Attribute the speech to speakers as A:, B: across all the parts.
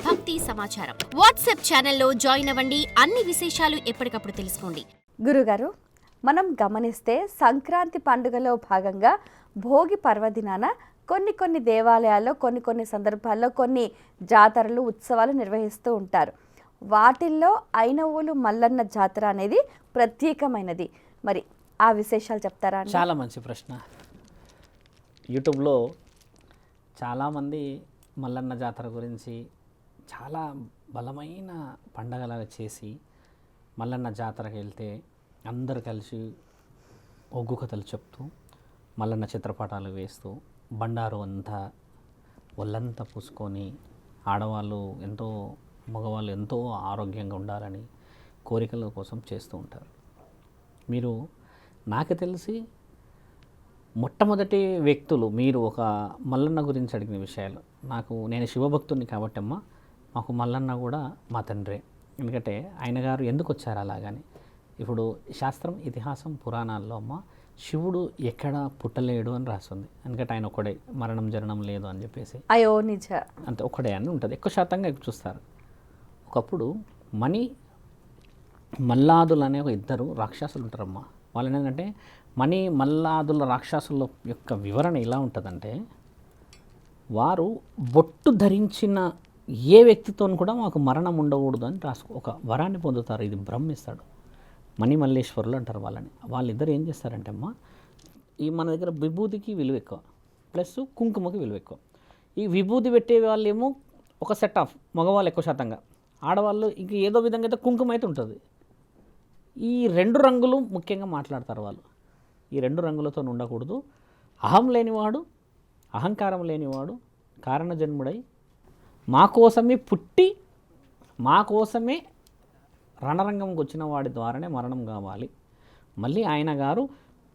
A: భక్తి సమాచారం. వాట్సాప్ ఛానల్లో జాయిన్ అవ్వండి. అన్ని విశేషాలు ఎప్పటికప్పుడు తెలుసుకోండి.
B: గురుగారు, మనం గమనిస్తే సంక్రాంతి పండుగలో భాగంగా భోగి పర్వదినాన కొన్ని దేవాలయాల్లో కొన్ని సందర్భాల్లో కొన్ని జాతరలు ఉత్సవాలు నిర్వహిస్తూ ఉంటారు. వాటిల్లో ఐనవోలు మల్లన్న జాతర అనేది ప్రత్యేకమైనది. మరి ఆ విశేషాలు చెప్తారా?
C: చాలా మంచి ప్రశ్న. యూట్యూబ్లో చాలామంది మల్లన్న జాతర గురించి చాలా బలమైన పండగలాగా చేసి మల్లన్న జాతరకి వెళ్తే అందరు కలిసి ఒగ్గు కథలు చెప్తూ మల్లన్న చిత్రపటాలు వేస్తూ బండారు అంతా ఒళ్ళంతా పూసుకొని ఆడవాళ్ళు ఎంతో మగవాళ్ళు ఎంతో ఆరోగ్యంగా ఉండాలని కోరికల కోసం చేస్తూ ఉంటారు. మీరు నాకు తెలిసి మొట్టమొదటి వ్యక్తులు మీరు ఒక మల్లన్న గురించి అడిగిన విషయాలు నేను శివభక్తుడిని కాబట్టి అమ్మ మాకు మల్లన్న కూడా మా తండ్రే. ఎందుకంటే ఆయన గారు ఎందుకు వచ్చారు అలాగని ఇప్పుడు శాస్త్రం ఇతిహాసం పురాణాల్లో అమ్మ శివుడు ఎక్కడ పుట్టలేడు అని రాస్తుంది. ఎందుకంటే ఆయన ఒకడే, మరణం జననం లేదు అని చెప్పేసి
B: అయ్యో నిజ
C: అంతే ఒకడే అని ఉంటుంది. ఎక్కువ శాతంగా చూస్తారు. ఒకప్పుడు మల్లాదులు అనే ఒక ఇద్దరు రాక్షసులు ఉంటారమ్మా. వాళ్ళని ఏంటంటే మల్లాదుల రాక్షసుల యొక్క వివరణ ఎలా ఉంటుందంటే వారు బొట్టు ధరించిన ఏ వ్యక్తితో కూడా మాకు మరణం ఉండకూడదు అని ఒక వరాన్ని పొందుతారు. ఇది బ్రహ్మిస్తాడు. మల్లేశ్వరులు అంటారు వాళ్ళని. వాళ్ళిద్దరు ఏం చేస్తారంటే అమ్మ ఈ మన దగ్గర విభూతికి విలువ ఎక్కువ, ప్లస్ కుంకుమకి విలువ ఎక్కువ. ఈ విభూతి పెట్టే వాళ్ళేమో ఒక సెట్ ఆఫ్ మగవాళ్ళు ఎక్కువ శాతంగా, ఆడవాళ్ళు ఇంక ఏదో విధంగా అయితే కుంకుమ అయితే ఉంటుంది. ఈ రెండు రంగులు ముఖ్యంగా మాట్లాడతారు వాళ్ళు. ఈ రెండు రంగులతో ఉండకూడదు. అహం లేనివాడు, అహంకారం లేనివాడు, కారణజన్ముడై మా కోసమే పుట్టి మా కోసమే రణరంగంకి వచ్చిన వాడి ద్వారానే మరణం కావాలి. మళ్ళీ ఆయన గారు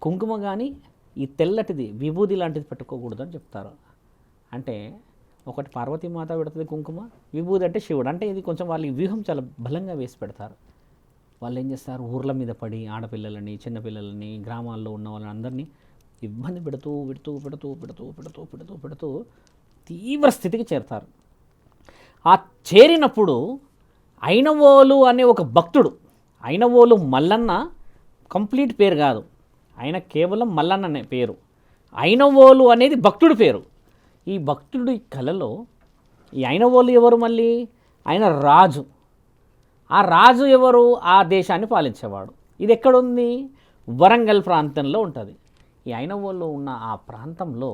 C: కుంకుమ కానీ ఈ తెల్లటిది విభూది లాంటిది పెట్టుకోకూడదు అని చెప్తారు. అంటే ఒకటి పార్వతీమాత పెడుతుంది కుంకుమ, విభూది అంటే శివుడు. అంటే ఇది కొంచెం వాళ్ళ వ్యూహం చాలా బలంగా వేసి పెడతారు. వాళ్ళు ఏం చేస్తారు, ఊర్ల మీద పడి ఆడపిల్లలని చిన్నపిల్లలని గ్రామాల్లో ఉన్న వాళ్ళని అందరినీ ఇబ్బంది పెడుతూ పెడుతూ పెడుతూ పెడుతూ పెడుతూ పెడుతూ పెడుతూ తీవ్ర స్థితికి చేరుతారు. ఆ చేరినప్పుడు ఐనవోలు అనే ఒక భక్తుడు, ఐనవోలు మల్లన్న కంప్లీట్ పేరు కాదు, ఆయన కేవలం మల్లన్న అనే పేరు. ఐనవోలు అనేది భక్తుడి పేరు. ఈ భక్తుడి కళలో ఈ ఐనవోలు ఎవరు? మళ్ళీ ఆయన రాజు. ఆ రాజు ఎవరు? ఆ దేశాన్ని పాలించేవాడు. ఇది ఎక్కడుంది? వరంగల్ ప్రాంతంలో ఉంటుంది. ఈ ఐనవోలు ఉన్న ఆ ప్రాంతంలో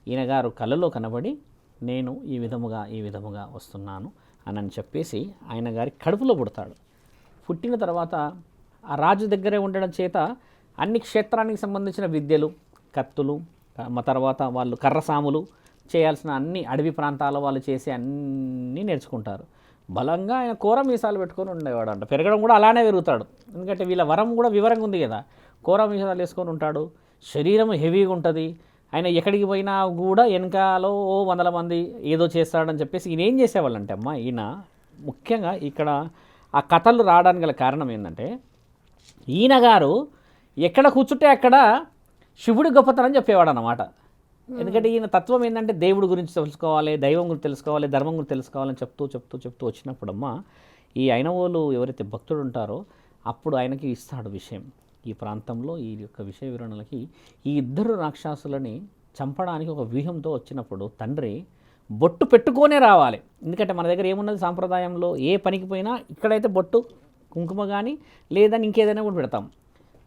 C: ఈయన గారు కళలో కనబడి నేను ఈ విధముగా వస్తున్నాను అని చెప్పేసి ఆయన గారి కడుపులో పుడతాడు. పుట్టిన తర్వాత ఆ రాజు దగ్గరే ఉండడం చేత అన్ని క్షేత్రానికి సంబంధించిన విద్యలు, కత్తులు, తర్వాత వాళ్ళు కర్రసాములు చేయాల్సిన అన్ని అడవి ప్రాంతాల వాళ్ళు చేసే అన్నీ నేర్చుకుంటారు. బలంగా ఆయన కూర మీసాలు పెట్టుకొని ఉండేవాడు అంట. పెరగడం కూడా అలానే పెరుగుతాడు. ఎందుకంటే వీళ్ళ వరం కూడా వివరంగా ఉంది కదా. కూర మీసాలు వేసుకొని ఉంటాడు. శరీరం హెవీగా ఉంటుంది. ఆయన ఎక్కడికి పోయినా కూడా వెనకాలో 100 మంది ఏదో చేస్తాడని చెప్పేసి ఈయన ఏం చేసేవాళ్ళంటే అమ్మ, ఈయన ముఖ్యంగా ఇక్కడ ఆ కథలు రావడానికి గల కారణం ఏంటంటే ఈయన గారు ఎక్కడ కూర్చుంటే అక్కడ శివుడి గొప్పతనం చెప్పేవాడు అన్నమాట. ఎందుకంటే ఈయన తత్వం ఏంటంటే దేవుడి గురించి తెలుసుకోవాలి, దైవం గురించి తెలుసుకోవాలి, ధర్మం గురించి తెలుసుకోవాలని చెప్తూ వచ్చినప్పుడమ్మా ఈ ఐనవోలు ఎవరైతే భక్తుడు ఉంటారో అప్పుడు ఆయనకి ఇస్తాడు విషయం. ఈ ప్రాంతంలో ఈ యొక్క విషయ వివరణలకి ఈ ఇద్దరు రాక్షసులని చంపడానికి ఒక వ్యూహంతో వచ్చినప్పుడు తండ్రి బొట్టు పెట్టుకొనే రావాలి. ఎందుకంటే మన దగ్గర ఏమున్నది సాంప్రదాయంలో, ఏ పనికి పోయినా ఇక్కడైతే బొట్టు కుంకుమ కానీ లేదని ఇంకేదైనా కూడా పెడతాం.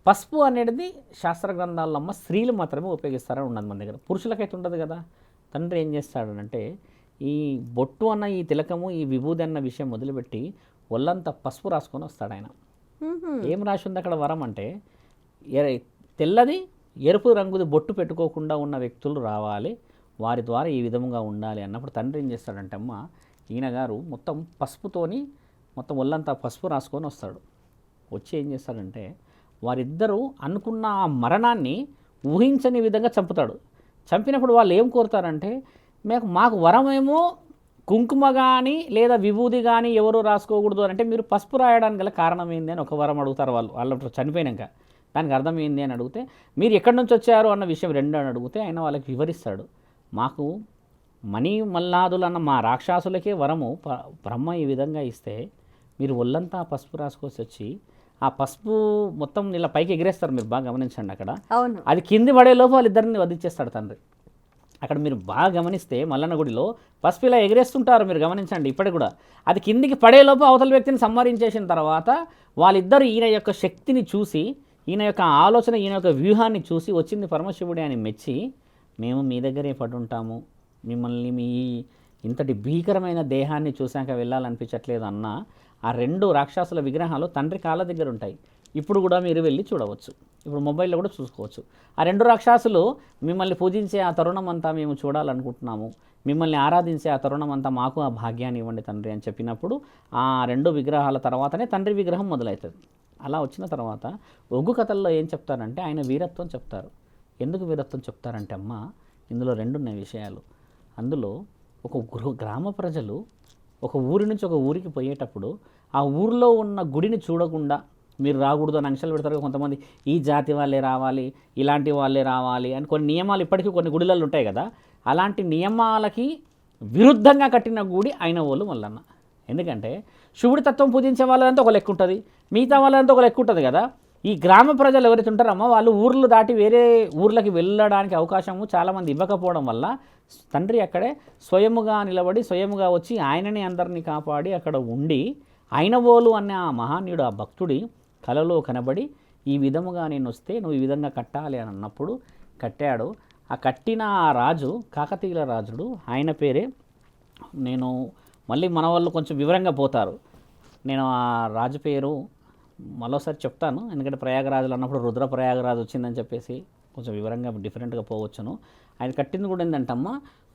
C: పసుపు అనేది శాస్త్ర గ్రంథాల్లో అమ్మ స్త్రీలు మాత్రమే ఉపయోగిస్తారని ఉన్నది మన దగ్గర, పురుషులకైతే ఉండదు కదా. తండ్రి ఏం చేస్తాడనంటే ఈ బొట్టు అన్న ఈ తిలకము ఈ విభూది అన్న విషయం మొదలుపెట్టి ఒళ్ళంతా పసుపు రాసుకొని వస్తాడు ఆయన. ఏం రాసి ఉంది అక్కడ వరం అంటే తెల్లది ఎరుపు రంగుది బొట్టు పెట్టుకోకుండా ఉన్న వ్యక్తులు రావాలి, వారి ద్వారా ఈ విధంగా ఉండాలి అన్నప్పుడు తండ్రి ఏం చేస్తాడంటే అమ్మ ఈయన గారు మొత్తం పసుపుతోని మొత్తం ఒళ్ళంతా పసుపు రాసుకొని వస్తాడు. వచ్చి ఏం చేస్తాడంటే వారిద్దరూ అనుకున్న ఆ మరణాన్ని ఊహించని విధంగా చంపుతాడు. చంపినప్పుడు వాళ్ళు ఏం కోరుతారంటే మాకు వరమేమో కుంకుమ కానీ లేదా విభూది కానీ ఎవరు రాసుకోకూడదు అంటే మీరు పసుపు రాయడానికి గల కారణం ఏంది అని ఒక వరం అడుగుతారు వాళ్ళు చనిపోయినాక. దానికి అర్థం ఏంది అని అడిగితే మీరు ఎక్కడి నుంచి వచ్చారు అన్న విషయం 2 అని అడిగితే ఆయన వాళ్ళకి వివరిస్తాడు. మాకు మణి మల్లాదులన్న మా రాక్షసులకే వరము బ్రహ్మ ఈ విధంగా ఇస్తే మీరు ఒళ్ళంతా పసుపు రాసుకొచ్చి వచ్చి ఆ పసుపు మొత్తం ఇలా పైకి ఎగిరేస్తారు. మీరు బాగా గమనించండి అక్కడ.
B: అవును.
C: అది కింది పడే లోపు వాళ్ళిద్దరిని వధించేస్తాడు తండ్రి. అక్కడ మీరు బాగా గమనిస్తే మల్లన్న గుడిలో పసుపు ఇలా ఎగిరేస్తుంటారు, మీరు గమనించండి ఇప్పటికి కూడా. అది కిందికి పడేలోపు అవతల వ్యక్తిని సంహరించేసిన తర్వాత వాళ్ళిద్దరు ఈయన యొక్క శక్తిని చూసి, ఈయన యొక్క ఆలోచన, ఈయన యొక్క వ్యూహాన్ని చూసి వచ్చింది పరమశివుడే అని మెచ్చి, మేము మీ దగ్గరే పడుంటాము, మిమ్మల్ని మీ ఇంతటి భీకరమైన దేహాన్ని చూశాక వెళ్ళాలనిపించట్లేదు అన్న ఆ 2 రాక్షసుల విగ్రహాలు తండ్రి కాళ్ళ దగ్గర ఉంటాయి. ఇప్పుడు కూడా మీరు వెళ్ళి చూడవచ్చు, ఇప్పుడు మొబైల్లో కూడా చూసుకోవచ్చు. ఆ 2 రాక్షసులు మిమ్మల్ని పూజించే ఆ తరుణం అంతా మేము చూడాలనుకుంటున్నాము, మిమ్మల్ని ఆరాధించే ఆ తరుణం అంతా మాకు ఆ భాగ్యాన్ని ఇవ్వండి తండ్రి అని చెప్పినప్పుడు ఆ 2 విగ్రహాల తర్వాతనే తండ్రి విగ్రహం మొదలవుతుంది. అలా వచ్చిన తర్వాత ఒగ్గు కథల్లో ఏం చెప్తారంటే ఆయన వీరత్వం చెప్తారు. ఎందుకు వీరత్వం చెప్తారంటే అమ్మ, ఇందులో 2 ఉన్నాయి విషయాలు. అందులో ఒక గ్రామ ప్రజలు ఒక ఊరి నుంచి ఒక ఊరికి పోయేటప్పుడు ఆ ఊరిలో ఉన్న గుడిని చూడకుండా మీరు రాకూడదు అని ఆంక్షలు పెడతారు కొంతమంది. ఈ జాతి వాళ్ళే రావాలి, ఇలాంటి వాళ్ళే రావాలి అని కొన్ని నియమాలు ఇప్పటికీ కొన్ని గుడిలలో ఉంటాయి కదా. అలాంటి నియమాలకి విరుద్ధంగా కట్టిన గుడి ఐనవోలు మల్లన్న. ఎందుకంటే శివుడి తత్వం పూజించే వాళ్ళంతా ఒక లెక్క ఉంటుంది, మిగతా వాళ్ళంతా ఒక లెక్క ఉంటుంది కదా. ఈ గ్రామ ప్రజలు ఎవరైతే ఉంటారమ్మో వాళ్ళు ఊర్లు దాటి వేరే ఊర్లకి వెళ్ళడానికి అవకాశము చాలామంది ఇవ్వకపోవడం వల్ల తండ్రి అక్కడే స్వయముగా నిలబడి స్వయముగా వచ్చి ఆయనని అందరినీ కాపాడి అక్కడ ఉండి ఐనవోలు అనే ఆ మహానీయుడు, ఆ భక్తుడి కలలో కనబడి ఈ విధముగా నేను వస్తే నువ్వు ఈ విధంగా కట్టాలి అని అన్నప్పుడు కట్టాడు. ఆ కట్టిన ఆ రాజు కాకతీయుల రాజుడు, ఆయన పేరే, నేను మళ్ళీ మన వాళ్ళు కొంచెం వివరంగా పోతారు, నేను ఆ రాజు పేరు మరోసారి చెప్తాను. ఎందుకంటే ప్రయాగరాజులు అన్నప్పుడు రుద్ర ప్రయాగరాజు వచ్చిందని చెప్పేసి కొంచెం వివరంగా డిఫరెంట్గా పోవచ్చును. ఆయన కట్టింది కూడా ఏంటంటమ్మ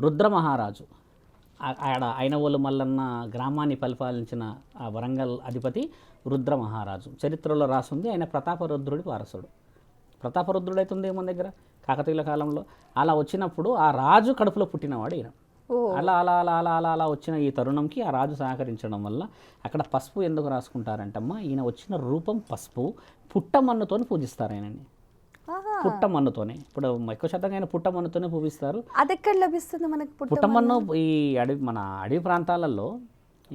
C: రుద్ర మహారాజు. ఆడ ఐనవోలు మల్లన్న గ్రామాన్ని పరిపాలించిన ఆ వరంగల్ అధిపతి రుద్ర మహారాజు. చరిత్రలో రాసుంది ఆయన ప్రతాపరుద్రుడి వారసుడు. ప్రతాపరుద్రుడు అవుతుంది మన దగ్గర కాకతీయుల కాలంలో. అలా వచ్చినప్పుడు ఆ రాజు కడుపులో పుట్టినవాడు ఈయన. అలా అలా అలా అలా అలా అలా వచ్చిన ఈ తరుణంకి ఆ రాజు సహకరించడం వల్ల అక్కడ పసుపు ఎందుకు రాసుకుంటారంటమ్మా, ఈయన వచ్చిన రూపం పసుపు, పుట్టమన్నుతో పూజిస్తారు ఆయనని. పుట్టమన్నుతోనే, ఇప్పుడు ఎక్కువ శాతంగా ఆయన పుట్టమన్నుతోనే పూజిస్తారు.
B: అది ఎక్కడ లభిస్తుంది మనకు?
C: పుట్టమన్ను ఈ మన అడవి ప్రాంతాలలో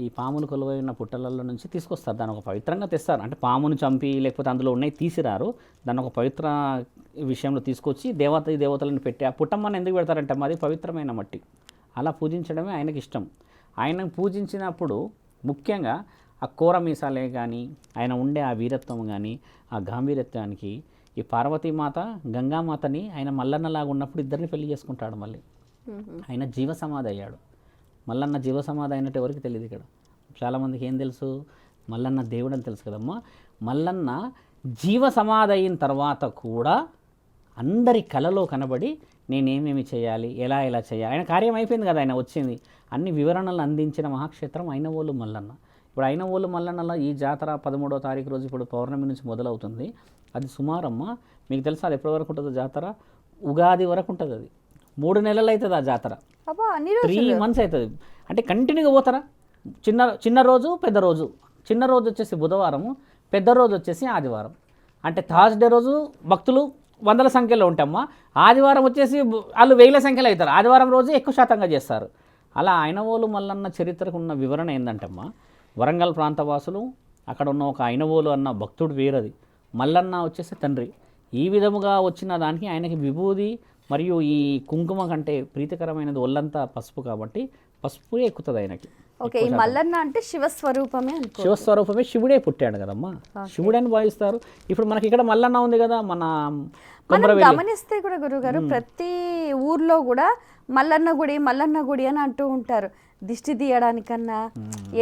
C: ఈ పాములు కొలువైన పుట్టలలో నుంచి తీసుకొస్తారు. దాన్ని ఒక పవిత్రంగా తెస్తారు. అంటే పామును చంపి లేకపోతే అందులో ఉన్నాయి తీసిరారు, దాన్ని ఒక పవిత్ర విషయంలో తీసుకొచ్చి దేవతలను పెట్టి ఆ పుట్టమ్మని ఎందుకు పెడతారంటే అది పవిత్రమైన మట్టి. అలా పూజించడమే ఆయనకి ఇష్టం. ఆయన పూజించినప్పుడు ముఖ్యంగా ఆ కోర మీసాలే కానీ, ఆయన ఉండే ఆ వీరత్వం కానీ, ఆ గాంభీర్యత్వానికి ఈ పార్వతీమాత గంగామాతని ఆయన మల్లన్నలాగా ఉన్నప్పుడు ఇద్దరిని పెళ్లి చేసుకుంటాడు. మళ్ళీ ఆయన జీవసమాధి అయ్యాడు. మల్లన్న జీవసమాధి అయినట్టు ఎవరికి తెలియదు. ఇక్కడ చాలామందికి ఏం తెలుసు, మల్లన్న దేవుడు అని తెలుసు కదమ్మా. మల్లన్న జీవసమాధి అయిన తర్వాత కూడా అందరి కలలో కనబడి నేనేమేమి చేయాలి, ఎలా చేయాలి, ఆయన కార్యం అయిపోయింది కదా, ఆయన వచ్చింది అన్ని వివరణలు అందించిన మహాక్షేత్రం ఐనవోలు మల్లన్న. ఇప్పుడు ఐనవోలు మల్లన్నలో ఈ జాతర 13వ తారీఖు రోజు ఇప్పుడు పౌర్ణమి నుంచి మొదలవుతుంది. అది సుమారమ్మ మీకు తెలుసా అది ఎప్పటి వరకు ఉంటుందో జాతర? ఉగాది వరకు ఉంటుంది. అది 3 నెలలు అవుతుంది ఆ జాతర, 3 months అవుతుంది. అంటే కంటిన్యూగా పోతారా. చిన్న రోజు పెద్ద రోజు, చిన్న రోజు వచ్చేసి బుధవారము, పెద్ద రోజు వచ్చేసి ఆదివారం. అంటే థర్స్డే రోజు భక్తులు 100ల సంఖ్యలో ఉంటామ్మా, ఆదివారం వచ్చేసి వాళ్ళు 1000ల సంఖ్యలో అవుతారు. ఆదివారం రోజు ఎక్కువ శాతంగా చేస్తారు. అలా ఐనవోలు మల్లన్న చరిత్రకు ఉన్న వివరణ ఏంటంటమ్మా, వరంగల్ ప్రాంతవాసులు అక్కడ ఉన్న ఒక ఐనవోలు అన్న భక్తుడు వేరది, మల్లన్న వచ్చేసి తండ్రి. ఈ విధముగా వచ్చిన దానికి ఆయనకి విభూది మరియు ఈ కుంకుమ కంటే ప్రీతికరమైనది ఒళ్ళంతా పసుపు కాబట్టి పసుపు ఎక్కుతుంది ఆయనకి.
B: ఓకే, ఈ మల్లన్న అంటే శివస్వరూపమే.
C: శివస్వరూపమే, శివుడే పుట్టాడు కదమ్మా, శివుడని భావిస్తారు. ఇప్పుడు మనకి ఇక్కడ మల్లన్న ఉంది కదా,
B: మనం గమనిస్తే కూడా గురుగారు ప్రతి ఊర్లో కూడా మల్లన్న గుడి అని అంటూ ఉంటారు. దిష్టి తీయడానికన్నా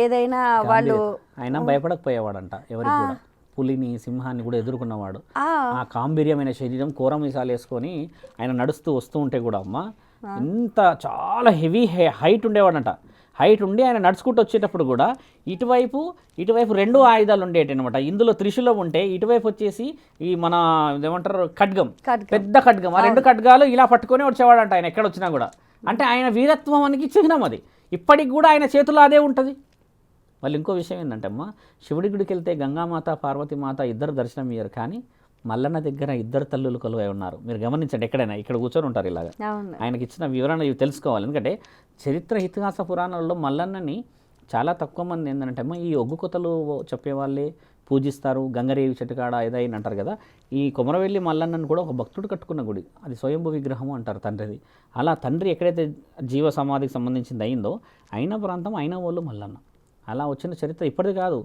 B: ఏదైనా వాళ్ళు.
C: ఆయన భయపడకపోయేవాడంట ఎవరికి కూడా. పులిని సింహాన్ని కూడా ఎదుర్కొన్నవాడు. ఆ గాంభీర్యమైన శరీరం, కూరమీసాలు వేసుకొని ఆయన నడుస్తూ వస్తూ ఉంటే కూడా అమ్మ ఇంత చాలా హెవీ హైట్ ఉండేవాడంట. హైట్ ఉండి ఆయన నడుచుకుంటూ వచ్చేటప్పుడు కూడా ఇటువైపు 2 ఆయుధాలు ఉండేటి అనమాట. ఇందులో త్రిశూలం ఉంటే ఇటువైపు వచ్చేసి ఈ మన ఏమంటారు ఖడ్గం, పెద్ద ఖడ్గం. ఆ 2 ఖడ్గాలు ఇలా పట్టుకొని వచ్చేవాడంట ఆయన ఎక్కడ వచ్చినా కూడా. అంటే ఆయన వీరత్వానికి చిహ్నం అది. ఇప్పటికి కూడా ఆయన చేతిలో అదే ఉంటుంది. మళ్ళీ ఇంకో విషయం ఏంటంటే అమ్మ, శివుడి గుడికి వెళ్తే గంగామాత పార్వతీమాత ఇద్దరు దర్శనం ఇయ్యరు, కానీ మల్లన్న దగ్గర ఇద్దరు తల్లులు కొలువై ఉన్నారు. మీరు గమనించండి, ఎక్కడైనా ఇక్కడ కూర్చొని ఉంటారు ఇలాగా.
B: అవును.
C: ఆయనకి ఇచ్చిన వివరణ ఇవి తెలుసుకోవాలి. ఎందుకంటే చరిత్ర ఇతిహాస పురాణాలలో మల్లన్నని చాలా తక్కువ మంది ఏంటంటే ఈ ఒగ్గు కొతలు చెప్పేవాళ్ళే పూజిస్తారు. గంగరేవి చెట్టుకాడ ఏదైనా అంటారు కదా. ఈ కొమరవెల్లి మల్లన్నను కూడా ఒక భక్తుడు కట్టుకున్న గుడి, అది స్వయంభూ విగ్రహం అంటారు తండ్రిది. అలా తండ్రి ఎక్కడైతే జీవ సమాధికి సంబంధించింది అయిందో అయిన ప్రాంతం అయిన వాళ్ళు మల్లన్న. అలా వచ్చిన చరిత్ర ఇప్పటిది కాదు,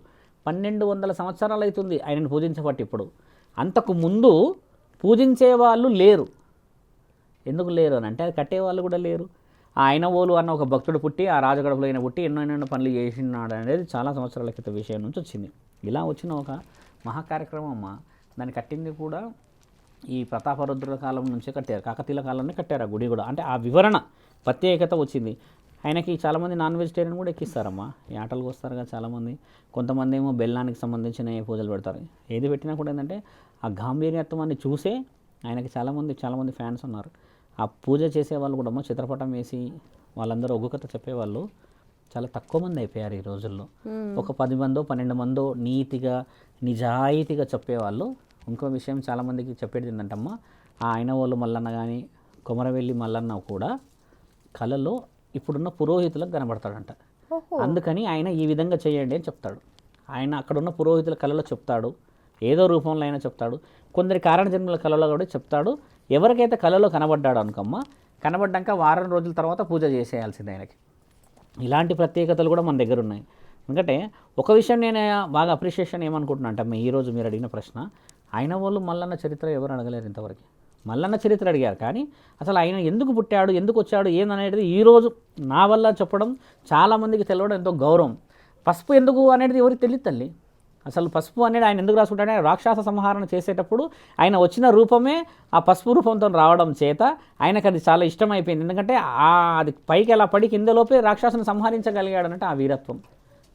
C: 1200 సంవత్సరాలు అవుతుంది ఆయనను పూజించబట్టి. ఇప్పుడు అంతకు ముందు పూజించే వాళ్ళు లేరు. ఎందుకు లేరు అని అంటే అది కట్టేవాళ్ళు కూడా లేరు. ఆ అయినవోలు అన్న ఒక భక్తుడు పుట్టి ఆ రాజగడపలో అయిన పుట్టి ఎన్నో పనులు చేసినాడు అనేది చాలా సంవత్సరాల క్రితం విషయం నుంచి వచ్చింది. ఇలా వచ్చిన ఒక మహాకార్యక్రమం అమ్మ. దాన్ని కట్టింది కూడా ఈ ప్రతాపరుద్రుల కాలం నుంచే కట్టారు, కాకతీయుల కాలంలో కట్టారు ఆ గుడి కూడా. అంటే ఆ వివరణ ప్రత్యేకత వచ్చింది. ఆయనకి చాలామంది నాన్ వెజిటేరియన్ కూడా ఎక్కిస్తారమ్మా. ఈ ఆటలకు వస్తారు కదా చాలామంది. కొంతమంది ఏమో బెల్లానికి సంబంధించిన పూజలు పెడతారు. ఏది పెట్టినా కూడా ఏంటంటే ఆ గాంభీర్యత్వాన్ని చూసే ఆయనకి చాలామంది ఫ్యాన్స్ ఉన్నారు. ఆ పూజ చేసే వాళ్ళు కూడా చిత్రపటం వేసి వాళ్ళందరూ ఒగ్గు కథ చెప్పేవాళ్ళు చాలా తక్కువ మంది అయిపోయారు ఈ రోజుల్లో. ఒక 10 మందో 12 మందో నీతిగా నిజాయితీగా చెప్పేవాళ్ళు. ఇంకో విషయం చాలామందికి చెప్పేది ఏంటంటమ్మా, ఆ అయినవోలు మల్లన్న కానీ కొమరవెల్లి మల్లన్న కూడా కళలో ఇప్పుడున్న పురోహితులకు కనబడతాడంట. అందుకని ఆయన ఈ విధంగా చేయండి అని చెప్తాడు. ఆయన అక్కడున్న పురోహితుల కళలో చెప్తాడు, ఏదో రూపంలో అయినా చెప్తాడు. కొందరి కారణజన్మల కళలో కూడా చెప్తాడు. ఎవరికైతే కళలో కనబడ్డాడు అనుకమ్మ, కనబడ్డాక వారం రోజుల తర్వాత పూజ చేసేయాల్సింది ఆయనకి. ఇలాంటి ప్రత్యేకతలు కూడా మన దగ్గర ఉన్నాయి. ఎందుకంటే ఒక విషయం నేను బాగా అప్రిషియేషన్ ఏమనుకుంటున్నా అంటే ఈరోజు మీరు అడిగిన ప్రశ్న, అయినవోలు మల్లన్న చరిత్ర ఎవరు అడగలేరు ఇంతవరకు. మల్లన్న చరిత్ర అడిగారు కానీ అసలు ఆయన ఎందుకు పుట్టాడు, ఎందుకు వచ్చాడు, ఏందనేది ఈరోజు నా వల్ల చెప్పడం చాలామందికి తెలియడం ఎంతో గౌరవం. పసుపు ఎందుకు అనేది ఎవరికి తెలియదు తల్లి. అసలు పసుపు అనేది ఆయన ఎందుకు రాసుకుంటాడే, రాక్షస సంహారణ చేసేటప్పుడు ఆయన వచ్చిన రూపమే ఆ పసుపు రూపంతో రావడం చేత ఆయనకు అది చాలా ఇష్టమైపోయింది. ఎందుకంటే అది పైకి అలా పడి కిందలోపే రాక్షసుని సంహరించగలిగాడనంటే ఆ వీరత్వం.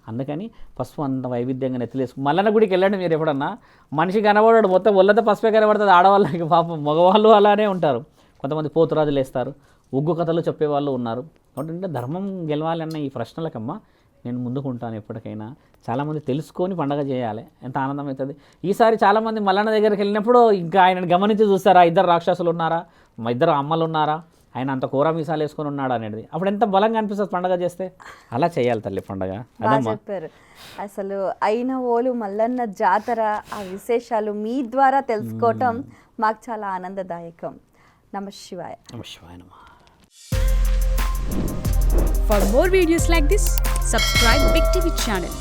C: అందుకని పసుపు అంత వైవిధ్యంగా నెత్తిలేసు. మల్లన్న గుడికి వెళ్ళండి మీరు ఎప్పుడన్నా, మనిషి కనబడాడు మొత్తం ఒళ్ళంతా పసుపే కనబడుతుంది. ఆడవాళ్ళకి పాపం, మగవాళ్ళు అలానే ఉంటారు. కొంతమంది పోతురాజులు వేస్తారు, ఒగ్గు కథలు చెప్పేవాళ్ళు ఉన్నారు. కాబట్టి ధర్మం గెలవాలి అన్న ఈ ప్రశ్నలకమ్మా నేను ముందుకుంటాను ఎప్పటికైనా. చాలామంది తెలుసుకొని పండగ చేయాలి, ఎంత ఆనందం అవుతుంది. ఈసారి చాలామంది మల్లన్న దగ్గరికి వెళ్ళినప్పుడు ఇంకా ఆయనను గమనించి చూస్తారా, ఇద్దరు రాక్షసులు ఉన్నారా, ఇద్దరు అమ్మలు ఉన్నారా, ఆయన అంత కూర మీసాలు వేసుకొని ఉన్నాడు అనేది. అప్పుడు ఎంత బలంగా అనిపిస్తుంది పండగ చేస్తే. అలా చేయాలి తల్లి పండగ.
B: చెప్పారు. అసలు అయినవోలు మల్లన్న జాతర ఆ విశేషాలు మీ ద్వారా తెలుసుకోవటం మాకు చాలా ఆనందదాయకం. నమఃశివాయ.
C: నమఃశివాయ నమః.
D: For more videos like this, subscribe Big TV channel.